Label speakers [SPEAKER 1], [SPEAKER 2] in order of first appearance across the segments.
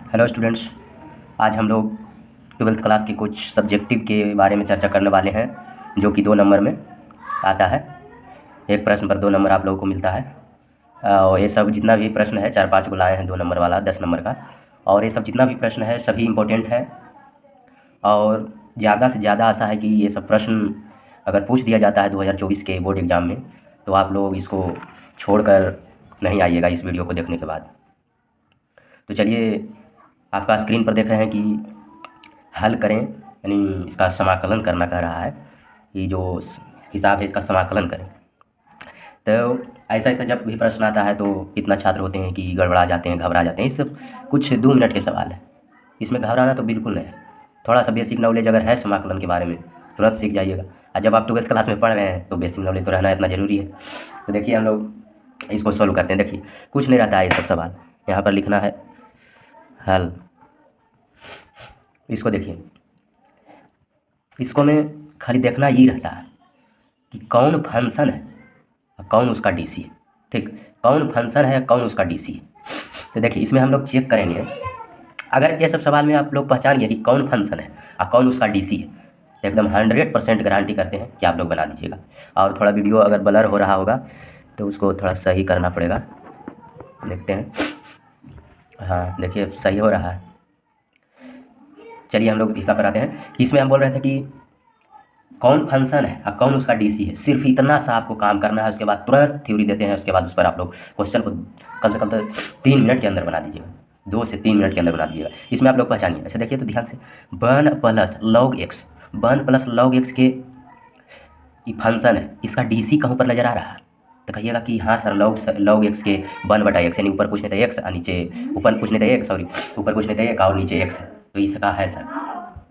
[SPEAKER 1] Hello students, आज हम लोग ट्वेल्थ क्लास के कुछ सब्जेक्टिव के बारे में चर्चा करने वाले हैं, जो कि 2 नंबर में आता है। एक प्रश्न पर 2 नंबर आप लोगों को मिलता है। और ये सब जितना भी प्रश्न है 4-5 को लाए हैं 2 नंबर वाला 10 नंबर का। और ये सब जितना भी प्रश्न है सभी इम्पोर्टेंट है और ज़्यादा से ज़्यादा आशा है कि ये सब प्रश्न अगर पूछ दिया जाता है 2024 के बोर्ड एग्ज़ाम में, तो आप लोग इसको छोड़कर नहीं आइएगा इस वीडियो को देखने के बाद। तो चलिए, आपका स्क्रीन पर देख रहे हैं कि हल करें, यानी इसका समाकलन करना कह रहा है। ये जो हिसाब है इसका समाकलन करें। तो ऐसा जब भी प्रश्न आता है तो कितना छात्र होते हैं कि गड़बड़ा जाते हैं, घबरा जाते हैं। ये सब कुछ 2 मिनट के सवाल है, इसमें घबराना तो बिल्कुल नहीं है। थोड़ा सा बेसिक नॉलेज अगर है समाकलन के बारे में तुरंत सीख जाइएगा। और जब आप 12th क्लास में पढ़ रहे हैं तो बेसिक नॉलेज तो रहना इतना ज़रूरी है। तो देखिए, हम लोग इसको सॉल्व करते हैं। देखिए, कुछ नहीं रहता है ये सब सवाल। यहाँ पर लिखना है हल। इसको देखिए, इसको में खाली देखना ये रहता है कि कौन फंक्शन है और कौन उसका डीसी है। ठीक, कौन फंक्शन है कौन उसका डीसी है। तो देखिए, इसमें हम लोग चेक करेंगे। अगर ये सब सवाल में आप लोग पहचान गए कि कौन फंक्शन है और कौन उसका डीसी है, तो एकदम 100% गारंटी करते हैं कि आप लोग बना दीजिएगा। और थोड़ा वीडियो अगर ब्लर हो रहा होगा तो उसको थोड़ा सही करना पड़ेगा। देखते हैं, हाँ देखिए सही हो रहा है। चलिए हम लोग हिसाब पर आते हैं। इसमें हम बोल रहे थे कि कौन फंक्शन है और कौन उसका डीसी है। सिर्फ इतना सा आपको काम करना है। उसके बाद तुरंत थ्योरी देते हैं। उसके बाद उस पर आप लोग क्वेश्चन को कम से कम तो 3 मिनट के अंदर बना दीजिएगा, 2 से 3 मिनट के अंदर बना दीजिएगा। इसमें आप लोग पहचानिए। अच्छा देखिए, तो ध्यान से 1 plus log x, 1 plus log x के फंक्शन है, इसका डीसी कहाँ पर नजर आ रहा है? तो कहिएगा कि हाँ सर, लॉग एक्स के 1/x, यानी ऊपर कुछ नहीं था एक्स और नीचे, ऊपर कुछ नहीं था एक्स, सॉरी ऊपर कुछ नहीं था एक और नीचे एक्स है, तो इसका है सर,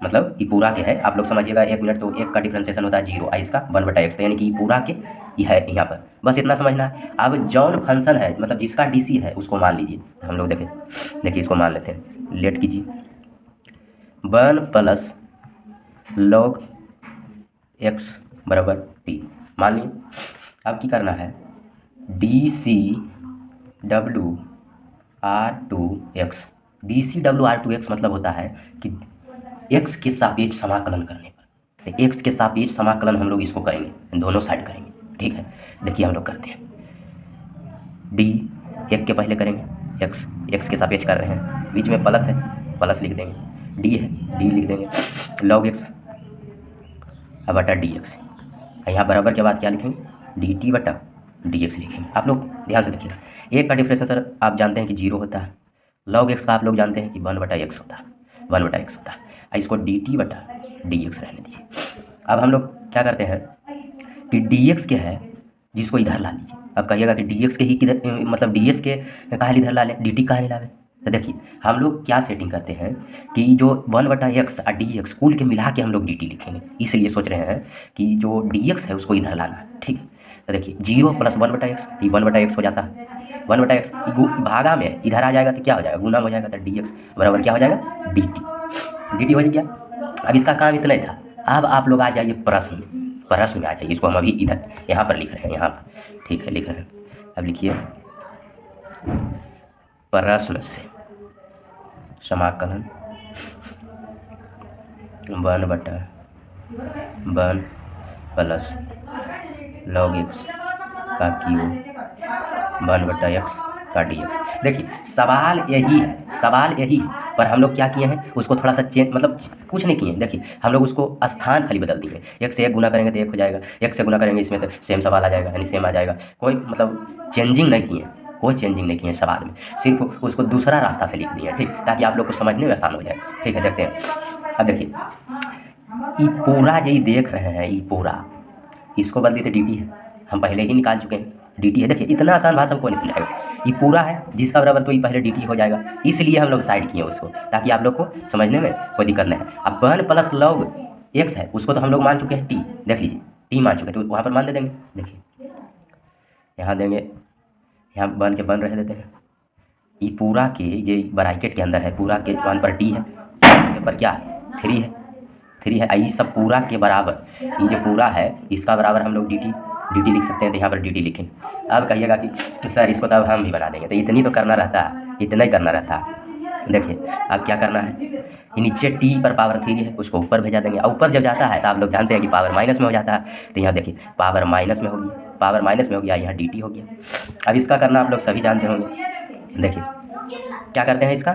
[SPEAKER 1] मतलब ये पूरा के है। आप लोग समझिएगा 1 मिनट, तो 1 का डिफ्रेंसिएशन होता है 0 और इसका 1/x, यानी कि पूरा के ये है यहाँ पर। बस इतना समझना है। अब जौन फंक्शन है, मतलब जिसका डीसी है, उसको मान लीजिए। हम लोग देखिए इसको मान लेते हैं। लेट कीजिए, 1 प्लस लॉग एक्स बराबर टी मान ली। अब क्या करना है, डी डब्लू आर टू एक्स। डी मतलब होता है कि एक्स के सापेक्ष समाकलन करने पर। तो एक्स के सापेक्ष समाकलन हम लोग इसको करेंगे, दोनों साइड करेंगे। ठीक है, देखिए हम लोग करते हैं। डी एक के पहले करेंगे, एक्स के सापेक्ष कर रहे हैं, बीच में प्लस है, प्लस लिख देंगे, डी है, डी लिख देंगे, लॉग एक्स अब बटा डी एक्स। यहाँ बराबर के बाद क्या लिखेंगे, डी टी बटा डी एक्स लिखेंगे। आप लोग ध्यान से देखिएगा, एक का डिफरेंस सर आप जानते हैं कि 0 होता है, लॉग एक्स का आप लोग जानते हैं कि 1/x होता है, 1/x होता है। इसको डी टी बटा डी एक्स रहने दीजिए। अब हम लोग क्या करते हैं कि डी एक्स के है जिसको इधर ला लीजिए। अब कहिएगा कि डी एक्स के ही किधर, मतलब डी एस के कहाँ इधर ला लें, डी टी कहाँ लावे। तो देखिए हम लोग क्या सेटिंग करते हैं कि जो 1/x और डी एक्स कुल के मिला के हम लोग डी टी लिखेंगे। इसलिए सोच रहे हैं कि जो डी एक्स है उसको इधर लाना है। ठीक है, तो देखिए 0 प्लस 1/x, तो 1/x हो जाता है। 1/x भागा में इधर आ जाएगा तो क्या हो जाएगा, गुना हो जाएगा। तो डी एक्स बराबर क्या हो जाएगा, डी टी हो गया। अब इसका काम इतना ही था। अब आप लोग आ जाइए प्रश्न में आ जाइए। इसको हम अभी इधर यहाँ पर लिख रहे हैं, यहाँ पर ठीक है लिख रहे हैं। अब लिखिए, प्रश्न से समाकलन 1/1 प्लस लॉग एक्स का क्यूब 1/x का डी एक्स। देखिए सवाल यही है, पर हम लोग क्या किए हैं, उसको थोड़ा सा चेंज, मतलब कुछ नहीं किए। देखिए हम लोग उसको स्थान खाली बदल दिए। 1 से 1 गुना करेंगे तो 1 हो जाएगा, 1 से गुना करेंगे इसमें तो सेम सवाल आ जाएगा, यानी सेम आ जाएगा। कोई मतलब चेंजिंग नहीं किए, कोई चेंजिंग नहीं किए सवाल में, सिर्फ उसको दूसरा रास्ता से लिख दिए। ठीक, ताकि आप लोग को समझने में आसान हो जाए। ठीक है, देखते हैं। अब देखिए ये पूरा जो देख रहे हैं, ये पूरा इसको बदल देते डी टी है, हम पहले ही निकाल चुके हैं, डी टी है। देखिए इतना आसान भाषा हमको नहीं समझाएगा। ये पूरा है जिसका बराबर, तो ये पहले डी टी हो जाएगा, इसलिए हम लोग साइड किए उसको, ताकि आप लोग को समझने में कोई दिक्कत नहीं है। अब 1 प्लस लॉग एक्स है, उसको तो हम लोग मान चुके हैं टी, देख लीजिए टी मान चुके हैं, तो वहाँ पर मान दे देंगे। देखिए यहाँ देंगे, यहाँ 1 के 1 रह देते हैं। ये पूरा के ये ब्रैकेट के अंदर है, पूरा के 1 पर टी है, के पर क्या है 3 है, 3 है। ये सब पूरा के बराबर, ये जो पूरा है इसका बराबर हम लोग डी टी लिख सकते हैं। तो यहाँ पर डी टी लिखें। अब कहिएगा कि तो सर इसको तो अब हम भी बना देंगे, तो इतनी तो करना रहता है, इतना ही करना रहता है। देखिए अब क्या करना है, ये नीचे टी पर पावर 3 है, उसको ऊपर भेजा देंगे, और ऊपर जब जाता है तो आप लोग जानते हैं कि पावर माइनस में हो जाता है। तो यहाँ देखिए पावर माइनस में हो गया, पावर माइनस में हो गया, यहाँ डी टी हो गया। अब इसका करना आप लोग सभी जानते होंगे। देखिए क्या करते हैं, इसका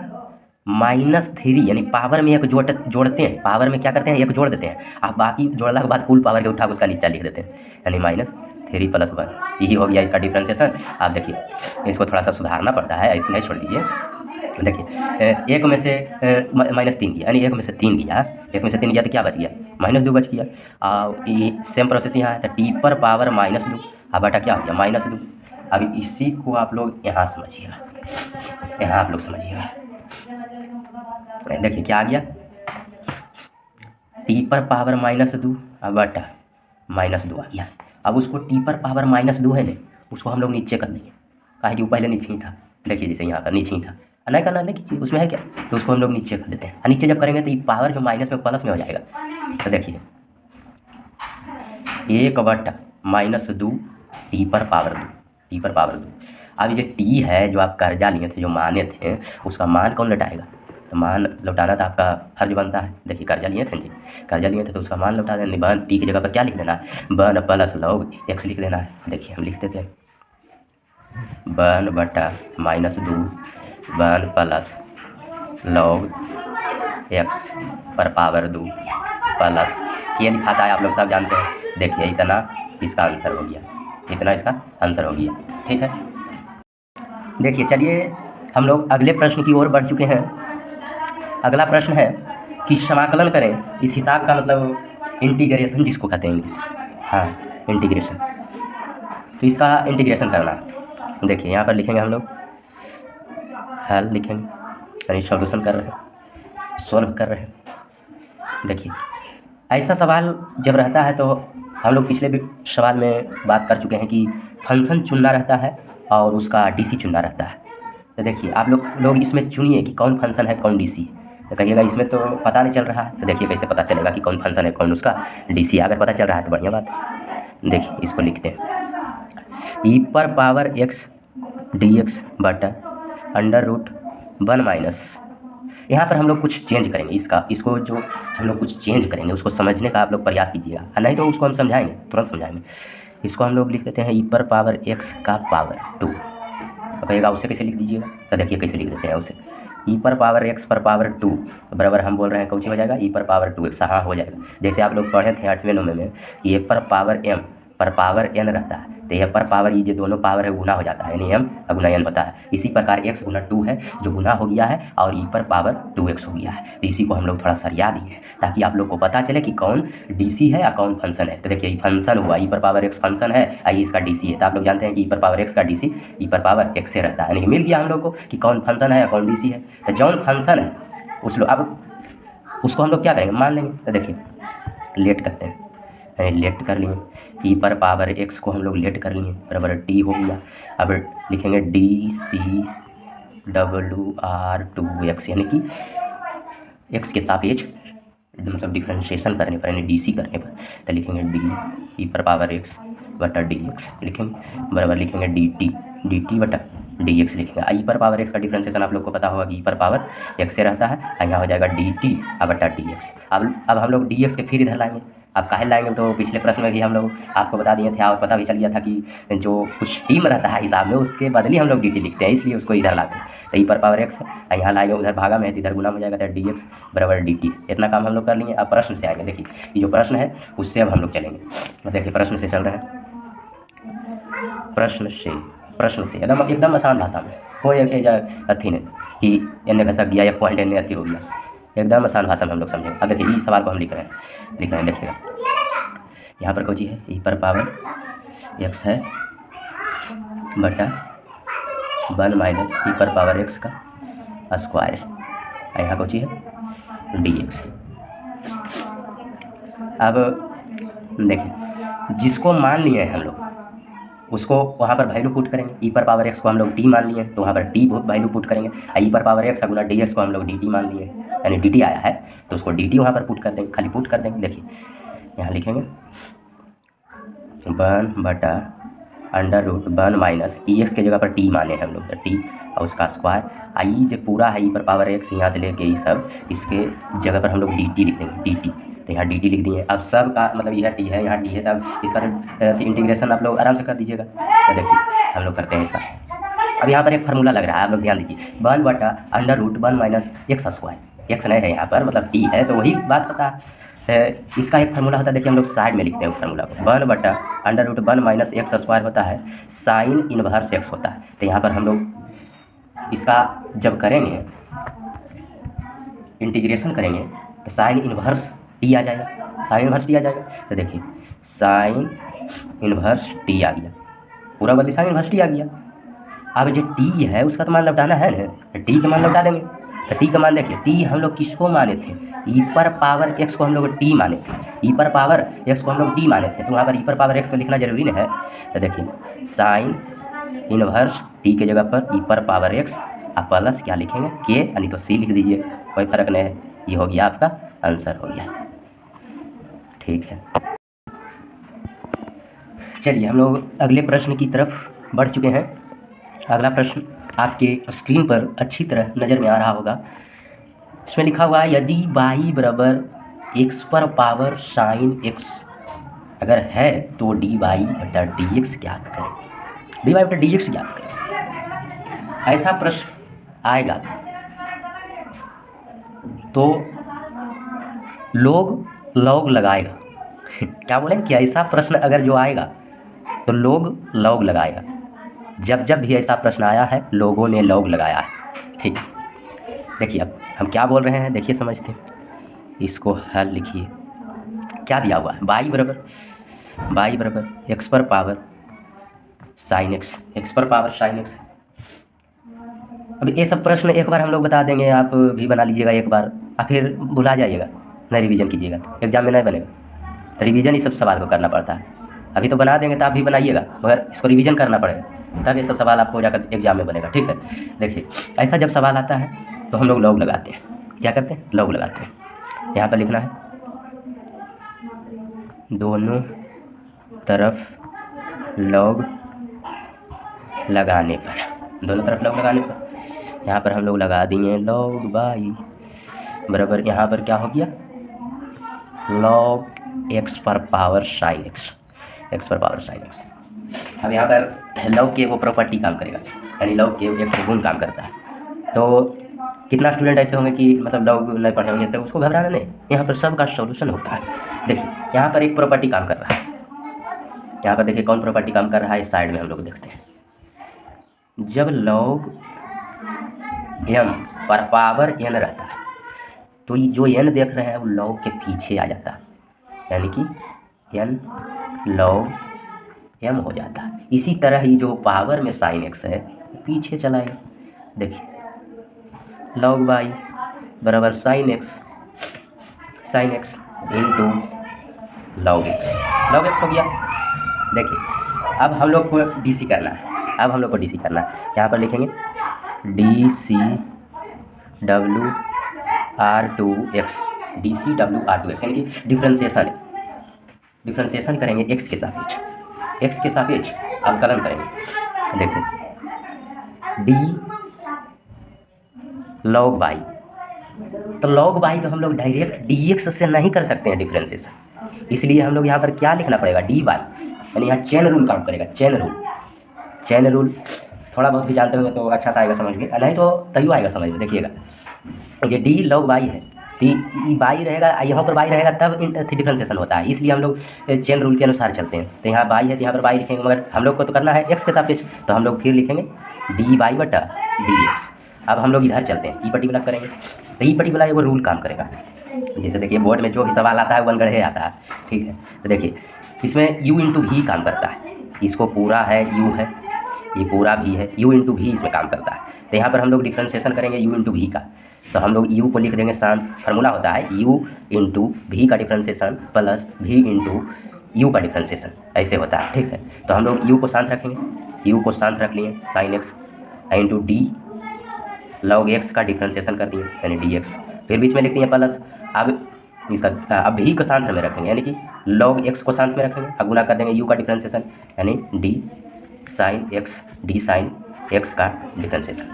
[SPEAKER 1] -3 यानी पावर में एक जोड़ते हैं, पावर में क्या करते हैं, एक जोड़ देते हैं, आप बाकी जोड़ने के बाद फुल पावर के उठा के उसका नीचा लिख देते हैं, यानी -3 + 1, यही हो गया इसका डिफ्रेंसिएशन। आप देखिए इसको थोड़ा सा सुधारना पड़ता है, ऐसे नहीं छोड़ दीजिए। देखिए एक में से -3 किया, यानी एक में से 3 किया, एक में से 3 किया तो क्या बच गया, -2 बच गया। और ये सेम प्रोसेस यहाँ है, तो टी पर पावर -2, अब बटा क्या हो गया, -2। अब इसी को आप लोग यहाँ समझिएगा, यहाँ आप लोग समझिएगा। देखिए क्या आ गया, टी पर पावर -2 अब बटा -2 आ गया। अब उसको टी पर पावर -2 है ना, उसको हम लोग नीचे कर देंगे, काहे कि वो पहले नीचे ही था। देखिए जैसे यहाँ पर नीचे ही था, नहीं करना, देखिए उसमें है क्या, तो उसको हम लोग नीचे कर देते हैं। नीचे जब करेंगे तो ये पावर जो माइनस में प्लस में हो जाएगा। तो देखिए 1 बटा -2 टी पर पावर 2, टी पर पावर 2। अब ये टी है जो आप कर्जा लिए थे, जो माने थे, उसका मान कौन लौटाएगा, तो मान लौटाना तो आपका फर्ज बनता है। देखिए कर्जा लिए थे जी, कर्जा लिए थे तो उसका मान लौटा देना। वन टी की जगह पर क्या लिख देना है, 1 + log x लिख देना है। देखिए हम लिख देते हैं 1 बटा -2 1 + log x पर पावर 2 प्लस के लिखाता है, आप लोग सब जानते हैं। देखिए इतना इसका आंसर हो गया, इतना इसका आंसर हो गया, ठीक है। देखिए चलिए हम लोग अगले प्रश्न की ओर बढ़ चुके हैं। अगला प्रश्न है कि समाकलन करें, इस हिसाब का मतलब इंटीग्रेशन जिसको कहते हैं इंग्लिश, हाँ इंटीग्रेशन। तो इसका इंटीग्रेशन करना, देखिए यहाँ पर लिखेंगे हम लोग, हल लिखेंगे, यानी सॉल्यूशन कर रहे हैं, सॉल्व कर रहे हैं। देखिए ऐसा सवाल जब रहता है तो हम लोग पिछले भी सवाल में बात कर चुके हैं कि फंक्शन चुनना रहता है और उसका डीसी चुनना रहता है। तो देखिए आप लोग इसमें चुनिए कि कौन फंक्शन है कौन डीसी। तो कहिएगा इसमें तो पता नहीं चल रहा है, तो देखिए कैसे पता चलेगा कि कौन फंक्शन है कौन उसका डीसी। अगर पता चल रहा है तो बढ़िया बात है। देखिए इसको लिखते हैं ई पर पावर x dx बटा √1 माइनस, यहाँ पर हम लोग कुछ चेंज करेंगे, इसको जो हम लोग कुछ चेंज करेंगे उसको समझने का आप लोग प्रयास कीजिएगा, नहीं तो उसको हम समझाएंगे, तुरंत समझाएंगे। इसको हम लोग लिख देते हैं ई पर पावर x का पावर 2। तो कहिएगा उसे कैसे लिख दीजिएगा, तो देखिए कैसे लिख देते हैं उसे, ई पर पावर x पर पावर 2 बराबर हम बोल रहे हैं कौन सी हो जाएगा, ई पर पावर 2x, हाँ हो जाएगा। जैसे आप लोग पढ़े थे 8वें 9वें में कि ए पर पावर m पर पावर n रहता है, तो यह पर पावर ये दोनों पावर है गुना हो जाता है, यानी m गुना n होता है। इसी प्रकार x गुना 2 है जो गुना हो गया है, और ई पर पावर 2x हो गया है। तो इसी को हम लोग थोड़ा सरिया दिए हैं ताकि आप लोग को पता चले कि कौन डीसी है या कौन फंक्शन है। तो देखिए फंक्शन हुआ, ई पर पावर x फंक्शन है, आई इसका डीसी है। तो आप लोग जानते हैं कि ई पर पावर x का डीसी ई पर पावर x से रहता है, यानी मिल गया हम लोग को कि कौन फंक्शन है या कौन डीसी है। तो जौन फंक्शन है अब उसको हम लोग क्या करेंगे, मान लेंगे। तो देखिए लेट करते हैं, लेट कर लिए, ई पर पावर x को हम लोग लेट कर लिए, बराबर टी हो गया। अब लिखेंगे dCWR2x, यानी कि x के सापेक्ष मतलब डिफ्रेंशिएशन करने पर, यानी डीसी करने पर, तो लिखेंगे डी ई पर पावर x बटा dx लिखेंगे, बराबर लिखेंगे dt बटा dx लिखेंगे। ई पर पावर x का डिफ्रेंशिएशन आप लोग को पता होगा कि ई पर पावर x से रहता है, यहाँ हो जाएगा dt बटा dx। अब हम लोग dx के फिर इधर लाएंगे। अब काहे लाएंगे, तो पिछले प्रश्न में भी हम लोग आपको बता दिए थे और पता भी चल गया था कि जो कुछ टीम रहता है हिसाब में उसके बदले हम लोग dt लिखते हैं, इसलिए उसको इधर लाते हैं। तो ई पर पावर x है, यहाँ लाएंगे, उधर भागा में है तो इधर गुना हो जाएगा, तो dx बराबर dt। इतना काम हम लोग कर लिए। अब प्रश्न से आएंगे। देखिए ये जो प्रश्न है उससे अब हम लोग चलेंगे। देखिए प्रश्न से चल रहे हैं, प्रश्न से एकदम आसान भाषा में, कोई अथी नहीं कि एने घसक गया या पॉइंट एने अथी हो गया, एकदम आसान भाषा में हम लोग समझेंगे। अब देखिए इस सवाल को हम लिख रहे हैं, देखिएगा यहाँ पर कोची है, ई पर पावर x है बटा 1 माइनस ई पर पावर x का स्क्वायर है, यहाँ कोची है dx है। अब देखिए जिसको मान लिए हैं हम लोग उसको वहाँ पर वैल्यू पुट करेंगे। ई पर पावर x को हम लोग t मान लिए तो वहाँ पर t वैल्यू पुट करेंगे। ई पर पावर x गुना dx को हम लोग dt मान लिए, यानी dt आया है तो उसको dt वहाँ पर पुट कर देंगे, खाली पुट कर देंगे। देखिए यहाँ लिखेंगे 1 बटा अंडर रूट 1 माइनस ई एक्स के जगह पर टी माने हैं हम लोग, तो टी और उसका स्क्वायर आई जो पूरा है ई पर पावर एक्स यहाँ से लेके ई सब इसके जगह पर हम लोग डी टी लिख देंगे, डी टी। तो यहाँ डी टी लिख दिए। अब सब का मतलब यह टी है, यहाँ टी है, तब इसका तो इंटीग्रेशन आप लोग आराम से कर दीजिएगा। तो देखिए हम लोग करते हैं इसका। अब यहाँ पर एक फार्मूला लग रहा है, आप लोग ध्यान दीजिए, 1 बटा under root 1 minus x square. X नहीं है यहाँ पर, मतलब टी है, तो वही बात होता है। इसका एक फार्मूला होता है, देखिए हम लोग साइड में लिखते हैं उस फार्मूला को। 1 बटा under root 1 minus x square होता है साइन इनवर्स एक्स होता है। तो यहाँ पर हम लोग इसका जब करेंगे इंटीग्रेशन करेंगे तो साइन इनवर्स टी आ जाएगा, साइन इनवर्स टी आ जाएगा। तो देखिए साइन इनवर्स टी आ गया, पूरा बदली साइन इनवर्स टी आ गया। अब जो टी है उसका तो मान लौटाना है ना, तो टी का मान लौटा देंगे। तो टी का मान देखिए, टी हम लोग किसको माने थे, ई पर पावर एक्स को हम लोग टी माने थे, ई पर पावर एक्स को हम लोग टी माने थे, तो वहाँ पर ई पर पावर एक्स तो लिखना जरूरी नहीं है। तो देखिए साइन इनवर्स टी के जगह पर ई पर पावर एक्स, आप प्लस क्या लिखेंगे के, यानी तो सी लिख दीजिए, कोई फर्क नहीं है। ये हो गया आपका आंसर हो गया, ठीक है। चलिए हम लोग अगले प्रश्न की तरफ बढ़ चुके हैं। अगला प्रश्न आपके स्क्रीन पर अच्छी तरह नज़र में आ रहा होगा। इसमें लिखा हुआ है यदि y बराबर एक्स पर पावर साइन एक्स अगर है तो डी वाई बटा डी एक्स ज्ञात करें, डी वाई बटा डी एक्स ज्ञात करें। ऐसा प्रश्न आएगा तो लोग लॉग लगाएगा क्या बोलें कि ऐसा प्रश्न अगर जो आएगा तो लोग लॉग लगाएगा। जब भी ऐसा प्रश्न आया है लोगों ने लॉग लगाया है, ठीक। देखिए अब हम क्या बोल रहे हैं, देखिए समझते हैं। इसको हल लिखिए, क्या दिया हुआ है, y बराबर एक्स पर पावर साइन एक्स, एक्स पर पावर साइन एक्स। अब ये सब प्रश्न एक बार हम लोग बता देंगे, आप भी बना लीजिएगा एक बार, और फिर भुला जाइएगा, नहीं रिवीजन कीजिएगा तो एग्जाम में नहीं बनेगा। तो रिवीजन ही सब सवाल को करना पड़ता है। अभी तो बना देंगे तो आप भी बनाइएगा, मगर इसको रिवीजन करना पड़ेगा, तब ये सब सवाल आपको जाकर एग्जाम में बनेगा, ठीक है। देखिए ऐसा जब सवाल आता है तो हम लोग लॉग लगाते हैं, क्या करते हैं, लॉग लगाते हैं। यहाँ पर लिखना है दोनों तरफ लॉग लगाने पर, दोनों तरफ लॉग लगाने पर यहाँ पर हम लोग लगा दिए लॉग बाई बराबर, यहाँ पर क्या हो गया, लॉग एक्स पर पावर साइन एक्स, एक्स पर पावर साइन एक्स। अब यहाँ पर लॉग के वो प्रॉपर्टी काम करेगा, यानी लॉग के एक गुण काम करता है। तो कितना स्टूडेंट ऐसे होंगे कि मतलब लॉग नहीं पढ़े होंगे, तो उसको घबराना नहीं, यहाँ पर सबका सॉल्यूशन होता है। देखिए यहाँ पर एक प्रॉपर्टी काम कर रहा है, यहाँ पर देखिए कौन प्रॉपर्टी काम कर रहा है, इस साइड में हम लोग देखते हैं। जब लॉग m पर पावर n रहता है तो ये जो n देख रहे हैं वो लॉग के पीछे आ जाता है, यानी कि n लॉग m हो जाता है। इसी तरह ही जो पावर में साइन x है पीछे चलाएगा। देखिए लॉग बाई बराबर sine x into log x हो गया। देखिए अब हम लोग को डीसी करना है, अब हम लोग को डीसी करना है। यहाँ पर लिखेंगे D W R to x, D C W R to X, यानी कि डिफ्रेंशिएशन है, डिफ्रेंशिएशन करेंगे एक्स के सापेक्ष, एक्स के सापेक्ष अवकलन करेंगे। देखो डी लॉग बाई, तो लॉग बाई को हम लोग डायरेक्ट डी एक्स से नहीं कर सकते हैं डिफ्रेंशिएशन, इसलिए हम लोग यहाँ पर क्या लिखना पड़ेगा, डी वाई, यानी यहाँ चेन रूल काम करेगा, चेन रूल थोड़ा बहुत भी जानते होंगे तो अच्छा सा आएगा समझ में, नहीं तो तैयो आएगा समझ में। देखिए ये डी लॉग बाई है, तो बाई रहेगा, यहाँ पर बाई रहेगा तब डिफ्रेंशिएशन होता है, इसलिए हम लोग चेन रूल के अनुसार चलते हैं। तो यहाँ बाई है तो यहाँ पर बाई लिखेंगे, मगर हम लोग को तो करना है एक्स के सापेक्ष, तो हम लोग फिर लिखेंगे डी वाई बटा डी एक्स। अब हम लोग इधर चलते हैं, ई पर्टिकुलर करेंगे, तो ई पर्टिकुलर वो रूल काम करेगा। जैसे देखिए बोर्ड में जो भी सवाल आता है वन गढ़े आता है, ठीक है। तो देखिए इसमें यू इंटू भी काम करता है, इसको पूरा है यू है, ये पूरा भी है, यू इंटू भी इसमें काम करता है। तो यहाँ पर हम लोग डिफ्रेंशिएशन करेंगे यू इंटू भी का, तो हम लोग यू को लिख देंगे शांत, फार्मूला होता है यू इंटू भी का डिफ्रेंशिएशन प्लस भी इंटू यू का डिफ्रेंशिएशन, ऐसे होता है, ठीक है। तो हम लोग यू को शांत रखेंगे, यू को शांत रख लिए sine x into D log x का डिफ्रेंशिएशन कर दिए, यानी डी एक्स, फिर बीच में लिख दिए प्लस। अब इसका अब भी को शांत में रखेंगे, यानी कि लॉग एक्स को शांत में रखेंगे, अब गुना कर देंगे यू का डिफ्रेंशिएशन, यानी D sine x D sine x का डिफ्रेंसिएशन।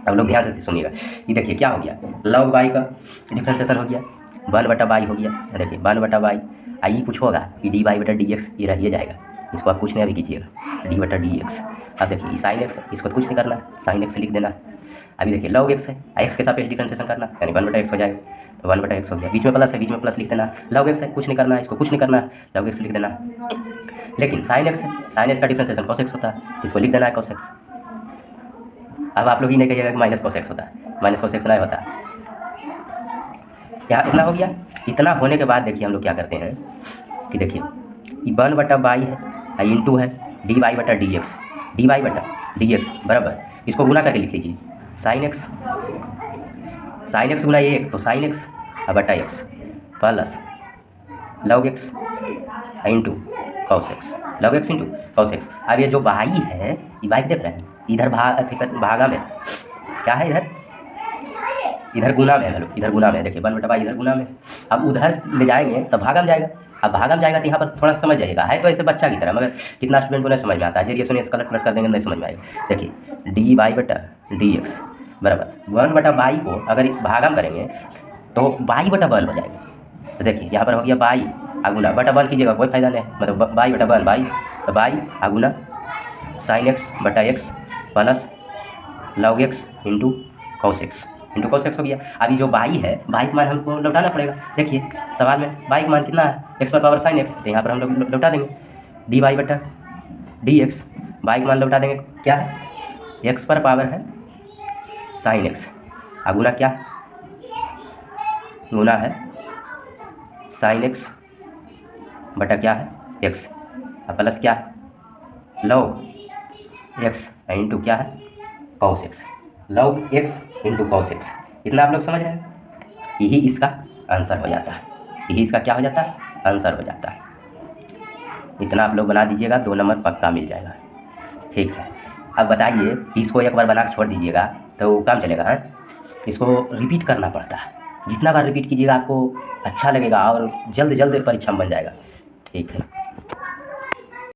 [SPEAKER 1] अब लोग ध्यान से सुनिएगा। ये देखिए क्या हो गया, लॉग वाई का डिफ्रेंसिएशन हो गया, 1/y हो गया। देखिए 1/y आई कुछ होगा कि dy बटा dx ये रह ही जाएगा, इसको आप कुछ नहीं अभी कीजिएगा, d बटा dx। अब देखिए साइन एक्स, इसको कुछ नहीं करना, साइन एक्स लिख देना। अभी देखिए लॉग एक्स है, एक्स के सापेक्ष डिफ्रेंसिएशन करना, यानी 1/x हो जाएगा, तो 1/x हो गया। बीच में प्लस है, बीच में प्लस लिख देना। लॉग एक्स है, कुछ नहीं करना, इसको कुछ नहीं करना, लॉग एक्स लिख देना। लेकिन साइन एक्स है, साइन एक्स का डिफ्रेंसिएशन cos x होता है, इसको लिख देना है cos x। अब आप लोग ही नहीं कहिएगा कि माइनस cos x होता है, माइनस cos x नहीं होता। यहाँ इतना हो गया। इतना होने के बाद देखिए हम लोग क्या करते हैं कि देखिए 1/y है, इंटू है dy बटा dx, dy बटा dx बराबर, इसको गुना करके लिख लीजिए साइन एक्स गुना 1 तो साइन एक्स बटा x plus log x into cos x, log x into cos x. अब ये जो y है, ये y देख रहे हैं, इधर भागा में क्या है, इधर गुना में है, इधर गुना में। देखिए 1/y इधर गुना में, अब उधर ले जाएंगे तो भागा में जाएगा। अब भागा में जाएगा तो यहाँ पर थोड़ा समझ जाएगा, है तो ऐसे बच्चा की तरह, मगर कितना स्टूडेंट को नहीं समझ में आता है। चलिए सुनिए, कलट कर देंगे नहीं समझ में आएगा। देखिए dy बटा dx बराबर 1/y को अगर भागा में करेंगे तो y बटा 1 हो जाएगा। तो देखिए यहाँ पर हो गया y आगुना बटा 1 कीजिएगा, कोई फायदा नहीं, मतलब y बटा 1 y आगुना साइन एक्स बटा x plus log x into cos x हो गया। अभी जो y है, y का मान हमको लौटाना पड़ेगा। देखिए सवाल में y का मान कितना है, x पर पावर साइन एक्स, तो यहाँ पर हम लोग लौटा देंगे dy बटा dx, y का मान लौटा देंगे क्या है, x पर पावर है साइन एक्स, गुना क्या, गुना है साइन एक्स बटा क्या है एक्स, प्लस क्या है लॉग एक्स इंटू क्या है cos x, log x into cos x. इतना आप लोग समझ रहे हैं, यही इसका आंसर हो जाता है, यही इसका क्या हो जाता है, आंसर हो जाता है। इतना आप लोग बना दीजिएगा, 2 नंबर पक्का मिल जाएगा। ठीक है, अब बताइए इसको एक बार बना के छोड़ दीजिएगा तो काम चलेगा। है इसको रिपीट करना पड़ता है, जितना बार रिपीट कीजिएगा आपको अच्छा लगेगा और जल्द जल्द परीक्षा में बन जाएगा। ठीक है।